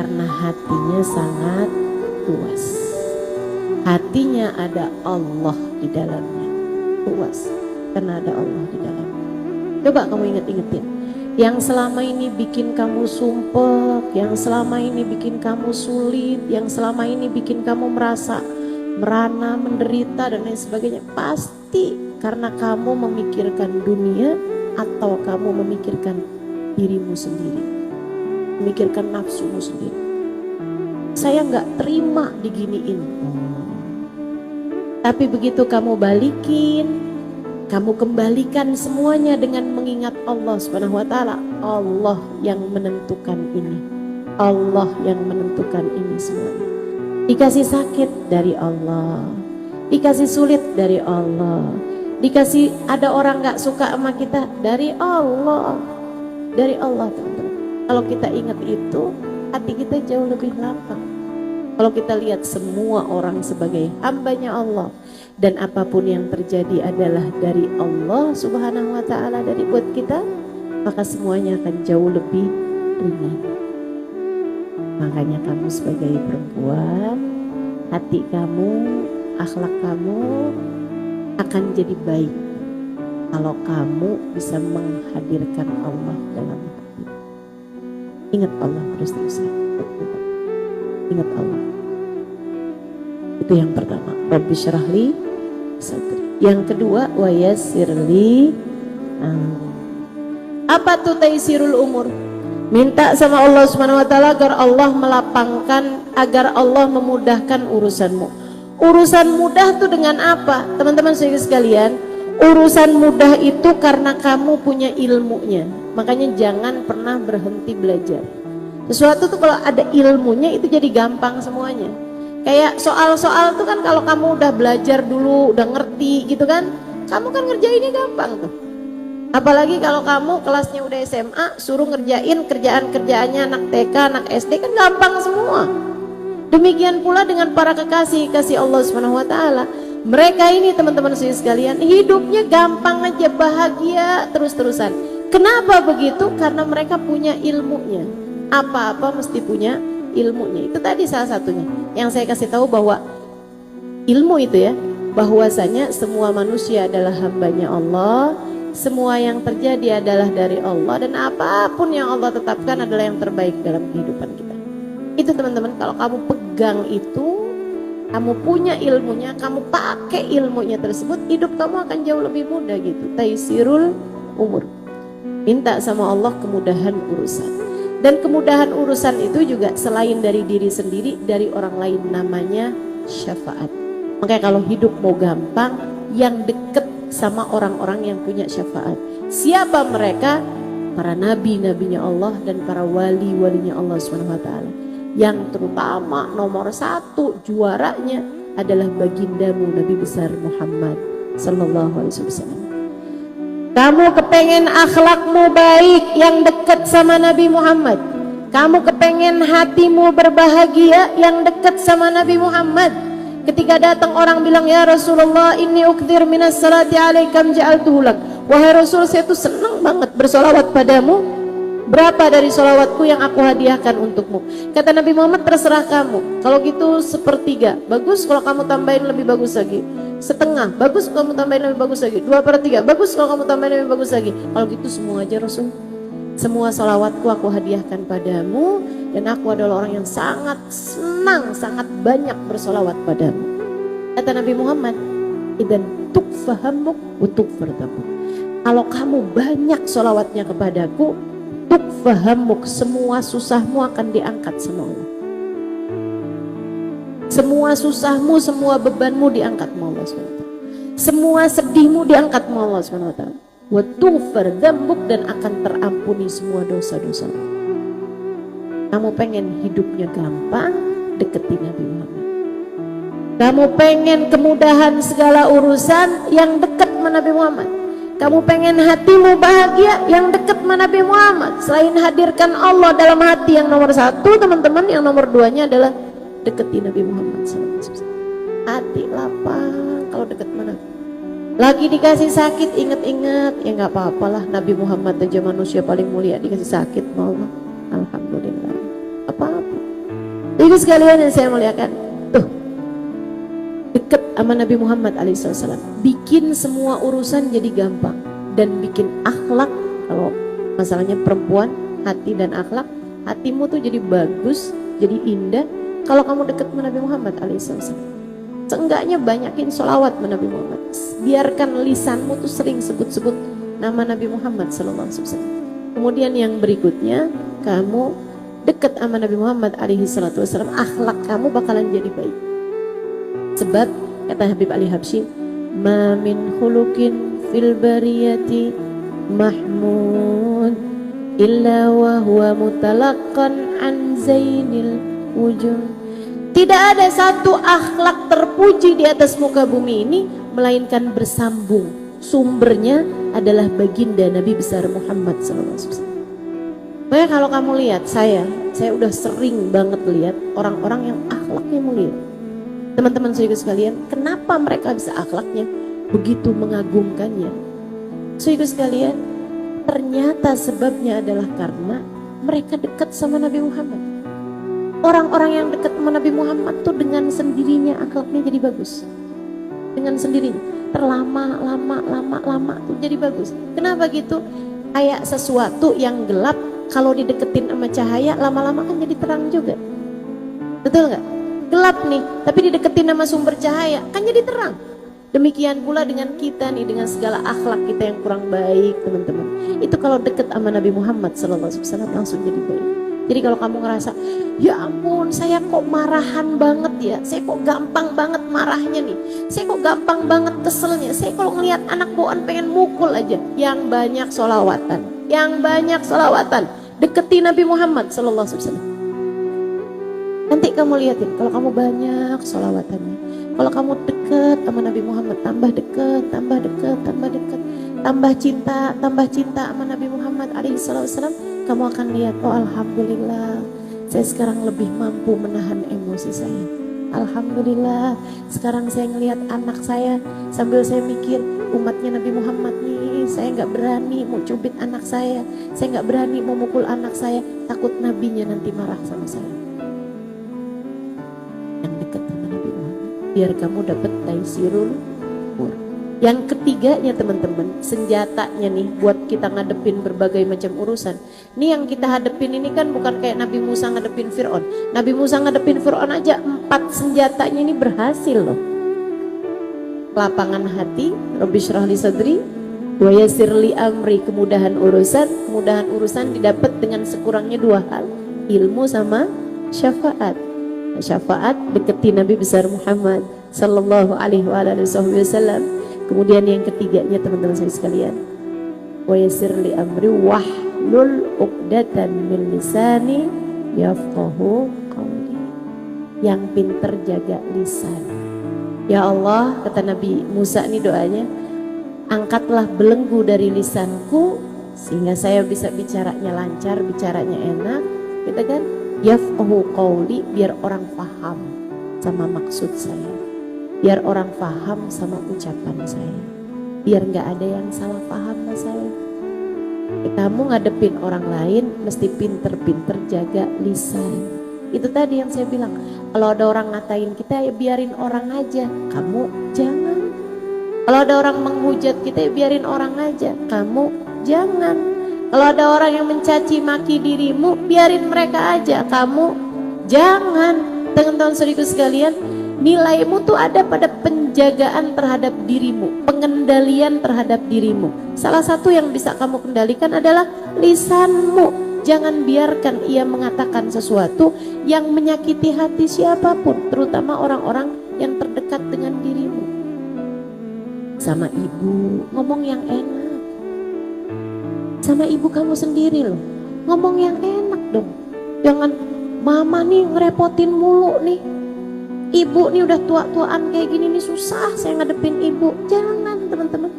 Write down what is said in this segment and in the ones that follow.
Karena hatinya sangat luas. Hatinya ada Allah di dalamnya. Luas karena ada Allah di dalamnya. Coba kamu inget-ingetin. Yang selama ini bikin kamu sumpek, yang selama ini bikin kamu sulit, yang selama ini bikin kamu merasa merana, menderita dan lain sebagainya, pasti karena kamu memikirkan dunia atau kamu memikirkan dirimu sendiri, memikirkan nafsumu sendiri. Saya nggak terima diginiin. Tapi begitu kamu balikin, kamu kembalikan semuanya dengan mengingat Allah Subhanahu wa taala. Allah yang menentukan ini. Allah yang menentukan ini semuanya. Dikasih sakit dari Allah, dikasih sulit dari Allah, dikasih ada orang gak suka sama kita dari Allah. Dari Allah, teman-teman. Kalau kita ingat itu, hati kita jauh lebih lapang. Kalau kita lihat semua orang sebagai hambanya Allah, dan apapun yang terjadi adalah dari Allah Subhanahu wa taala, dari buat kita, maka semuanya akan jauh lebih ringan. Makanya kamu sebagai perempuan, hati kamu, akhlak kamu akan jadi baik kalau kamu bisa menghadirkan Allah dalam hati. Ingat Allah terus-terusan. Ingat Allah. Itu yang pertama. Rabbi syrahli sadri. Yang kedua, wa yassirli amri. Apa tuh taisirul umur? Minta sama Allah Subhanahu wa taala agar Allah melapangkan, agar Allah memudahkan urusanmu. Urusan mudah tuh dengan apa? Teman-teman sekalian, urusan mudah itu karena kamu punya ilmunya. Makanya jangan pernah berhenti belajar. Sesuatu tuh kalau ada ilmunya itu jadi gampang semuanya. Kayak soal-soal tuh kan kalau kamu udah belajar dulu, udah ngerti gitu kan, kamu kan ngerjainnya gampang tuh. Apalagi kalau kamu kelasnya udah SMA, suruh ngerjain kerjaan-kerjaannya anak TK, anak SD kan gampang semua. Demikian pula dengan para kekasih Allah Subhanahu wa taala. Mereka ini teman-teman sekalian, hidupnya gampang aja, bahagia terus-terusan. Kenapa begitu? Karena mereka punya ilmunya. Apa-apa mesti punya ilmunya. Itu tadi salah satunya yang saya kasih tahu, bahwa ilmu itu ya, bahwasanya semua manusia adalah hambanya Allah, semua yang terjadi adalah dari Allah, dan apapun yang Allah tetapkan adalah yang terbaik dalam kehidupan kita. Itu teman-teman, kalau kamu pegang itu, kamu punya ilmunya, kamu pakai ilmunya tersebut, hidup kamu akan jauh lebih mudah gitu. Taisirul umur. Minta sama Allah kemudahan urusan. Dan kemudahan urusan itu juga selain dari diri sendiri, dari orang lain, namanya syafaat. Makanya kalau hidup mau gampang, yang deket sama orang-orang yang punya syafaat. Siapa mereka? Para nabi-nabinya Allah dan para wali-walinya Allah SWT. Yang terutama nomor satu juaranya adalah bagindamu Nabi besar Muhammad Sallallahu Alaihi Wasallam. Kamu kepengen akhlakmu baik, yang dekat sama Nabi Muhammad. Kamu kepengen hatimu berbahagia, yang dekat sama Nabi Muhammad. Ketika datang orang bilang, ya Rasulullah, inni ukthir minas salati alaikam ja'altuhu lak. Wahai Rasul, saya tuh senang banget bersolawat padamu. Berapa dari solawatku yang aku hadiahkan untukmu? Kata Nabi Muhammad, terserah kamu. Kalau gitu 1/3, bagus. Kalau kamu tambahin lebih bagus lagi. 1/2, bagus. Kalau kamu tambahin lebih bagus lagi. 2/3, bagus. Kalau kamu tambahin lebih bagus lagi. Kalau gitu semua aja Rasul. Semua solawatku aku hadiahkan padamu, dan aku adalah orang yang sangat senang, sangat banyak bersolawat padamu. Kata Nabi Muhammad, idan tukfahamuk utukfartabuk. Kalau kamu banyak solawatnya kepadaku, tukfahamuk, semua susahmu akan diangkat sama Allah. Semua susahmu, semua bebanmu diangkat sama Allah SWT. Semua sedihmu diangkat sama Allah SWT. Wa tughfar dzambuk, dan akan terampuni semua dosa-dosamu. Kamu pengen hidupnya gampang, deketi Nabi Muhammad. Kamu pengen kemudahan segala urusan, yang dekat sama Nabi Muhammad. Kamu pengen hatimu bahagia, yang dekat sama Nabi Muhammad. Selain hadirkan Allah dalam hati, yang nomor satu teman-teman, yang nomor duanya adalah deketi Nabi Muhammad SAW. Hati lapang kalau dekat mana. Lagi dikasih sakit, inget-inget, ya nggak apa-apalah, Nabi Muhammad aja manusia paling mulia dikasih sakit, Allah, alhamdulillah. Apa-apa. Saudara sekalian yang saya muliakan, tuh deket sama Nabi Muhammad alaihissalam, bikin semua urusan jadi gampang dan bikin akhlak. Kalau masalahnya perempuan, hati dan akhlak, hatimu tuh jadi bagus, jadi indah kalau kamu deket sama Nabi Muhammad alaihissalam. Seenggaknya banyakin sholawat sama Nabi Muhammad. Biarkan lisanmu tuh sering sebut-sebut nama Nabi Muhammad sallallahu alaihi wasallam. Kemudian yang berikutnya, kamu dekat sama Nabi Muhammad alaihi salatu wasallam, akhlak kamu bakalan jadi baik. Sebab kata Habib Ali Habsyi, ma min khuluqin fil bariyati mahmud illa wa huwa mutalaqqan an zainil wujud. Tidak ada satu akhlak terpuji di atas muka bumi ini melainkan bersambung. Sumbernya adalah baginda Nabi besar Muhammad SAW. Makanya kalau kamu lihat saya udah sering banget lihat orang-orang yang akhlaknya mulia. Teman-teman saudara sekalian, kenapa mereka bisa akhlaknya begitu mengagumkannya? Saudara sekalian, ternyata sebabnya adalah karena mereka dekat sama Nabi Muhammad. Orang-orang yang dekat sama Nabi Muhammad tuh dengan sendirinya akhlaknya jadi bagus. Dengan sendirinya, lama tuh jadi bagus. Kenapa gitu? Kayak sesuatu yang gelap kalau dideketin sama cahaya lama-lama kan jadi terang juga. Betul nggak? Gelap nih, tapi dideketin sama sumber cahaya kan jadi terang. Demikian pula dengan kita nih, dengan segala akhlak kita yang kurang baik, teman-teman. Itu kalau deket sama Nabi Muhammad SAW langsung jadi baik. Jadi kalau kamu ngerasa, ya ampun saya kok marahan banget ya, saya kok gampang banget marahnya nih, saya kok gampang banget keselnya, saya kalau ngelihat anak bawaan pengen mukul aja. Yang banyak sholawatan, deketi Nabi Muhammad SAW. Nanti kamu lihatin, kalau kamu banyak sholawatannya, kalau kamu deket sama Nabi Muhammad, tambah deket, tambah cinta sama Nabi Muhammad alaihissalam, kamu akan lihat, oh alhamdulillah, saya sekarang lebih mampu menahan emosi saya. Alhamdulillah, sekarang saya ngelihat anak saya sambil saya mikir umatnya Nabi Muhammad nih, saya nggak berani mau cubit anak saya nggak berani mau mukul anak saya, takut nabinya nanti marah sama saya. Yang dekat sama Nabi Muhammad, biar kamu dapat taisirul umur. Yang ketiganya teman-teman, senjatanya nih buat kita ngadepin berbagai macam urusan. Nih yang kita hadepin ini kan bukan kayak Nabi Musa ngadepin Fir'aun. Nabi Musa ngadepin Fir'aun aja 4 senjatanya ini berhasil loh. Lapangan hati, Rabbi syrah li sadri, wa yassir li amri, kemudahan urusan didapat dengan sekurangnya 2 hal, ilmu sama syafaat. Syafaat deketi Nabi besar Muhammad sallallahu alaihi wasallam. Kemudian yang ketiganya teman-teman saya sekalian, wa yassir li amri wahlul 'uqdatan min lisani yafqahu qawli. Yang pinter jaga lisan. Ya Allah, kata Nabi Musa nih doanya, angkatlah belenggu dari lisanku sehingga saya bisa bicaranya lancar, bicaranya enak, gitu kan? Yafqahu qawli, biar orang paham sama maksud saya, biar orang paham sama ucapan saya, biar nggak ada yang salah paham sama saya. Kamu ngadepin orang lain mesti pinter-pinter jaga lisan. Itu tadi yang saya bilang, kalau ada orang ngatain kita ya biarin orang aja, kamu jangan. Kalau ada orang menghujat kita ya biarin orang aja, kamu jangan. Kalau ada orang yang mencaci maki dirimu, biarin mereka aja, kamu jangan. Teman-teman saudaraku sekalian, nilaimu tuh ada pada penjagaan terhadap dirimu, pengendalian terhadap dirimu. Salah satu yang bisa kamu kendalikan adalah lisanmu. Jangan biarkan ia mengatakan sesuatu yang menyakiti hati siapapun, terutama orang-orang yang terdekat dengan dirimu. Sama ibu, ngomong yang enak. Sama ibu kamu sendiri loh, ngomong yang enak dong. Jangan, mama nih ngerepotin mulu nih, ibu nih udah tua-tuaan kayak gini nih, susah saya ngadepin ibu. Jangan teman-teman,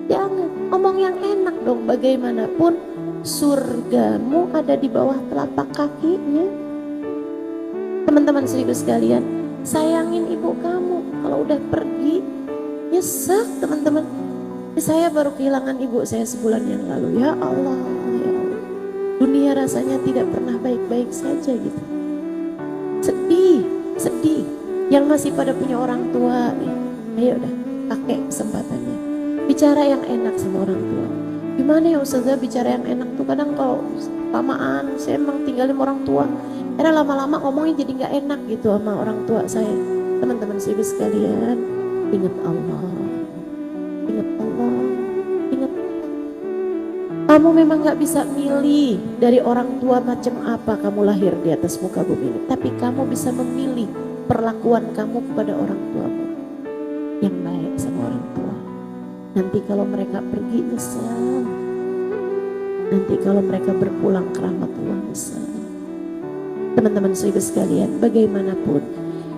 jangan, ngomong yang enak dong. Bagaimanapun surgamu ada di bawah telapak kakinya. Teman-teman saudaraku sekalian, sayangin ibu kamu. Kalau udah pergi, nyesek teman-teman. Saya baru kehilangan ibu saya sebulan yang lalu. Ya Allah, dunia rasanya tidak pernah baik-baik saja gitu. sedih, yang masih pada punya orang tua nih, ayo dah pakai kesempatannya, bicara yang enak sama orang tua. Gimana ya Ustazah bicara yang enak tuh? Kadang kalau lamaan saya emang tinggalin orang tua, karena lama-lama ngomongnya jadi nggak enak gitu sama orang tua saya. Teman-teman ibu sekalian, ingat Allah, ingat Allah, ingat. Kamu memang nggak bisa milih dari orang tua macam apa kamu lahir di atas muka bumi ini, tapi kamu bisa memilih perlakuan kamu kepada orang tuamu yang baik sama orang tua. Nanti kalau mereka pergi nyesel, nanti kalau mereka berpulang ke rahmat Allah nyesel. Teman-teman ibu sekalian, bagaimanapun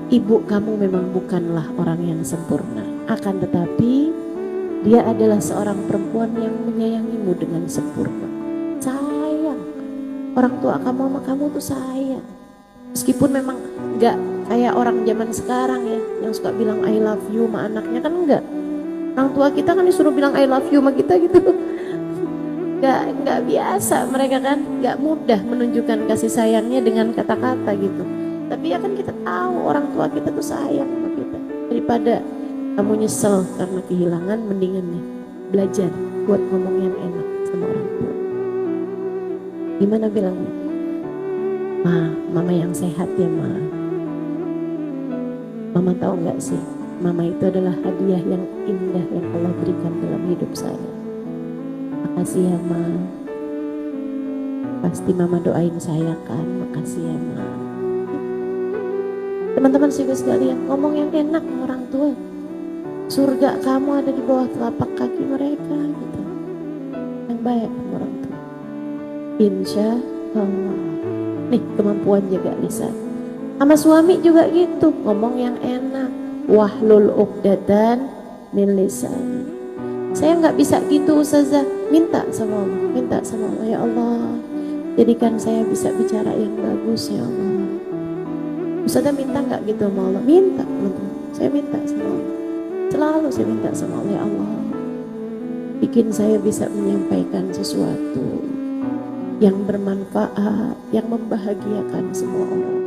ibu kamu memang bukanlah orang yang sempurna, akan tetapi dia adalah seorang perempuan yang menyayangimu dengan sempurna. Sayang, orang tua kamu sama kamu tuh sayang. Meskipun memang gak kayak orang zaman sekarang ya, yang suka bilang I love you sama anaknya, kan enggak. Orang tua kita kan disuruh bilang I love you sama kita gitu. Gak biasa mereka kan, gak mudah menunjukkan kasih sayangnya dengan kata-kata gitu. Tapi ya kan kita tahu orang tua kita tuh sayang sama kita. Daripada kamu nyesel karena kehilangan, mendingan nih belajar buat ngomong yang enak sama orang tua. Gimana bilangnya? Ma, mama yang sehat ya ma. Mama tahu nggak sih, mama itu adalah hadiah yang indah yang Allah berikan dalam hidup saya. Makasih ya ma. Pasti mama doain saya kan, makasih ya ma. Teman-teman ibu sekalian, ngomong yang enak sama orang tua. Surga kamu ada di bawah telapak kaki mereka gitu. Yang baik sama orang tua. Insya Allah. Nih kemampuan jaga lisan. Sama suami juga gitu, ngomong yang enak. Wahlul uqdatan min lisan. Saya nggak bisa gitu Ustazah. Minta sama Allah, minta sama Allah, ya Allah, jadikan saya bisa bicara yang bagus ya Allah. Ustazah minta nggak gitu sama Allah? Minta, teman-teman. Saya minta sama Allah. Selalu saya minta sama Allah, ya Allah, bikin saya bisa menyampaikan sesuatu yang bermanfaat, yang membahagiakan semua orang.